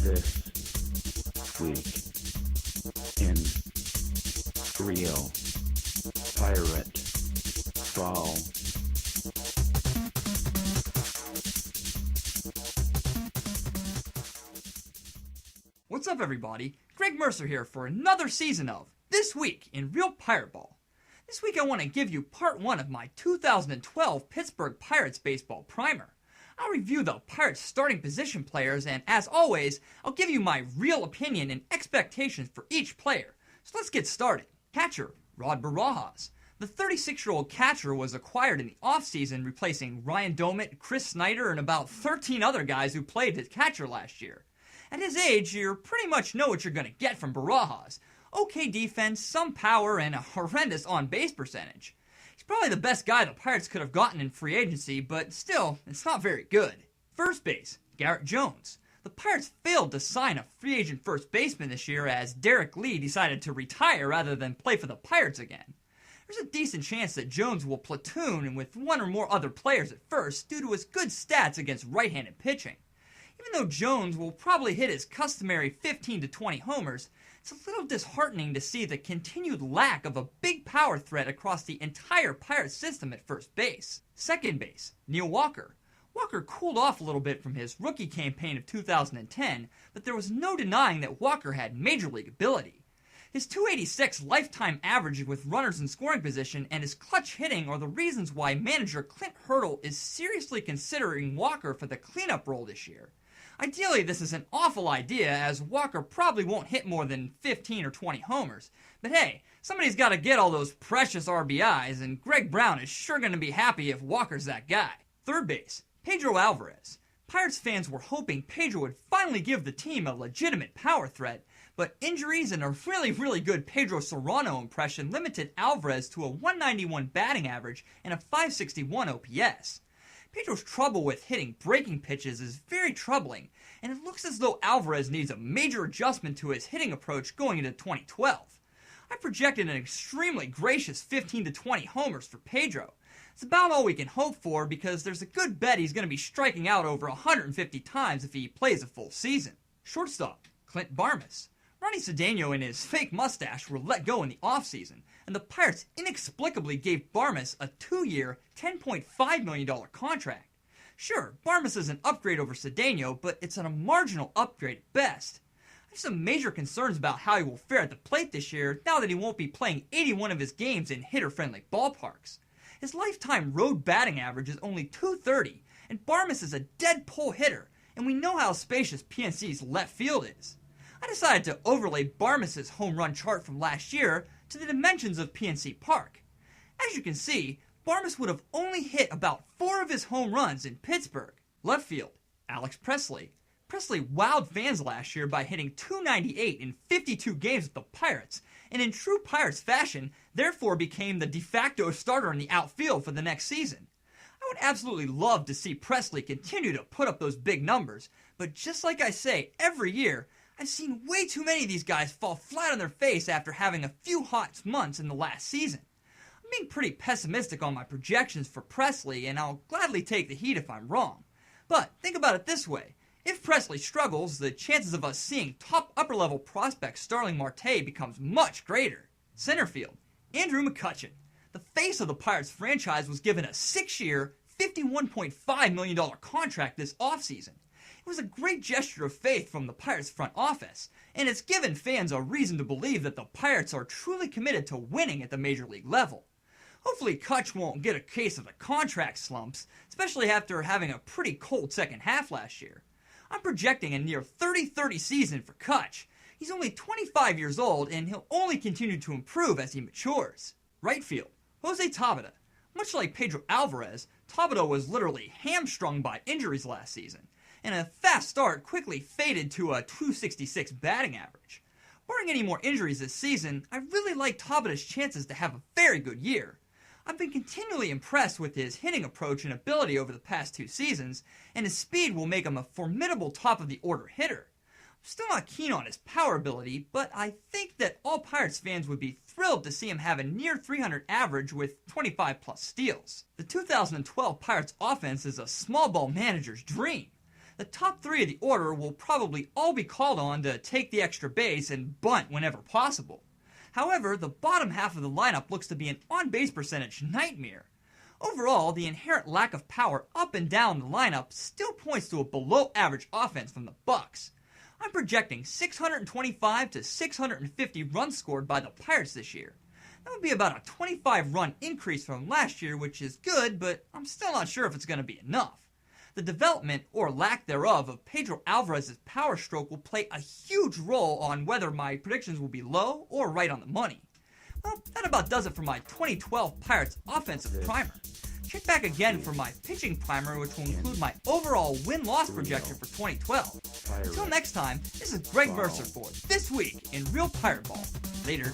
This week in Real Pirateball. What's up, everybody? Greg Mercer here for another season of This Week in Real Pirateball. This week I want to give you part 1 of my 2012 Pittsburgh Pirates baseball primer. I'll review the Pirates starting position players, and as always, I'll give you my real opinion and expectations for each player. So let's get started. Catcher, Rod Barajas. The 36-year-old catcher was acquired in the offseason, replacing Ryan Domit, Chris Snyder, and about 13 other guys who played as catcher last year. At his age, you pretty much know what you're going to get from Barajas. Okay defense, some power, and a horrendous on-base percentage. He's probably the best guy the Pirates could have gotten in free agency, but still, it's not very good. First base, Garrett Jones. The Pirates failed to sign a free agent first baseman this year as Derek Lee decided to retire rather than play for the Pirates again. There's a decent chance that Jones will platoon with one or more other players at first due to his good stats against right-handed pitching. Even though Jones will probably hit his customary 15 to 20 homers, it's a little disheartening to see the continued lack of a big power threat across the entire Pirates system at first base. Second base, Neil Walker. Walker cooled off a little bit from his rookie campaign of 2010, but there was no denying that Walker had major league ability. His .286 lifetime average with runners in scoring position and his clutch hitting are the reasons why manager Clint Hurdle is seriously considering Walker for the cleanup role this year. Ideally, this is an awful idea, as Walker probably won't hit more than 15 or 20 homers. But hey, somebody's got to get all those precious RBIs, and Greg Brown is sure going to be happy if Walker's that guy. Third base, Pedro Alvarez. Pirates fans were hoping Pedro would finally give the team a legitimate power threat, but injuries and a really good Pedro Serrano impression limited Alvarez to a .191 batting average and a .561 OPS. Pedro's trouble with hitting breaking pitches is very troubling, and it looks as though Alvarez needs a major adjustment to his hitting approach going into 2012. I projected an extremely gracious 15 to 20 homers for Pedro. It's about all we can hope for because there's a good bet he's going to be striking out over 150 times if he plays a full season. Shortstop, Clint Barmas. Ronnie Cedeno and his fake mustache were let go in the offseason, and the Pirates inexplicably gave Barmas a 2-year, $10.5 million contract. Sure, Barmas is an upgrade over Cedeno, but it's a marginal upgrade at best. I have some major concerns about how he will fare at the plate this year now that he won't be playing 81 of his games in hitter-friendly ballparks. His lifetime road batting average is only .230, and Barmas is a dead pull hitter, and we know how spacious PNC's left field is. I decided to overlay Barmas' home run chart from last year to the dimensions of PNC Park. As you can see, Barmas would have only hit about 4 of his home runs in Pittsburgh. Left field, Alex Presley. Presley wowed fans last year by hitting .298 in 52 games with the Pirates, and in true Pirates fashion, therefore became the de facto starter in the outfield for the next season. I would absolutely love to see Presley continue to put up those big numbers, but just like I say every year, I've seen way too many of these guys fall flat on their face after having a few hot months in the last season. I'm being pretty pessimistic on my projections for Presley, and I'll gladly take the heat if I'm wrong. But think about it this way. If Presley struggles, the chances of us seeing top upper-level prospect Starling Marte becomes much greater. Center field, Andrew McCutchen. The face of the Pirates franchise was given a 6-year, $51.5 million contract this offseason. It was a great gesture of faith from the Pirates front office, and it's given fans a reason to believe that the Pirates are truly committed to winning at the major league level. Hopefully Kutch won't get a case of the contract slumps, especially after having a pretty cold second half last year. I'm projecting a near 30-30 season for Kutch. He's only 25 years old, and he'll only continue to improve as he matures. Right field, Jose Tabata. Much like Pedro Alvarez, Tabata was literally hamstrung by injuries last season, and a fast start quickly faded to a .266 batting average. Barring any more injuries this season, I really like Tabata's chances to have a very good year. I've been continually impressed with his hitting approach and ability over the past 2 seasons, and his speed will make him a formidable top-of-the-order hitter. I'm still not keen on his power ability, but I think that all Pirates fans would be thrilled to see him have a near .300 average with 25-plus steals. The 2012 Pirates offense is a small ball manager's dream. The top 3 of the order will probably all be called on to take the extra base and bunt whenever possible. However, the bottom half of the lineup looks to be an on-base percentage nightmare. Overall, the inherent lack of power up and down the lineup still points to a below-average offense from the Bucks. I'm projecting 625 to 650 runs scored by the Pirates this year. That would be about a 25-run increase from last year, which is good, but I'm still not sure if it's going to be enough. The development, or lack thereof, of Pedro Alvarez's power stroke will play a huge role on whether my predictions will be low or right on the money. Well, that about does it for my 2012 Pirates offensive primer. Check back again for my pitching primer, which will include my overall win-loss projection for 2012. Until next time, this is Greg Mercer for This Week in Real Pirateball. Later.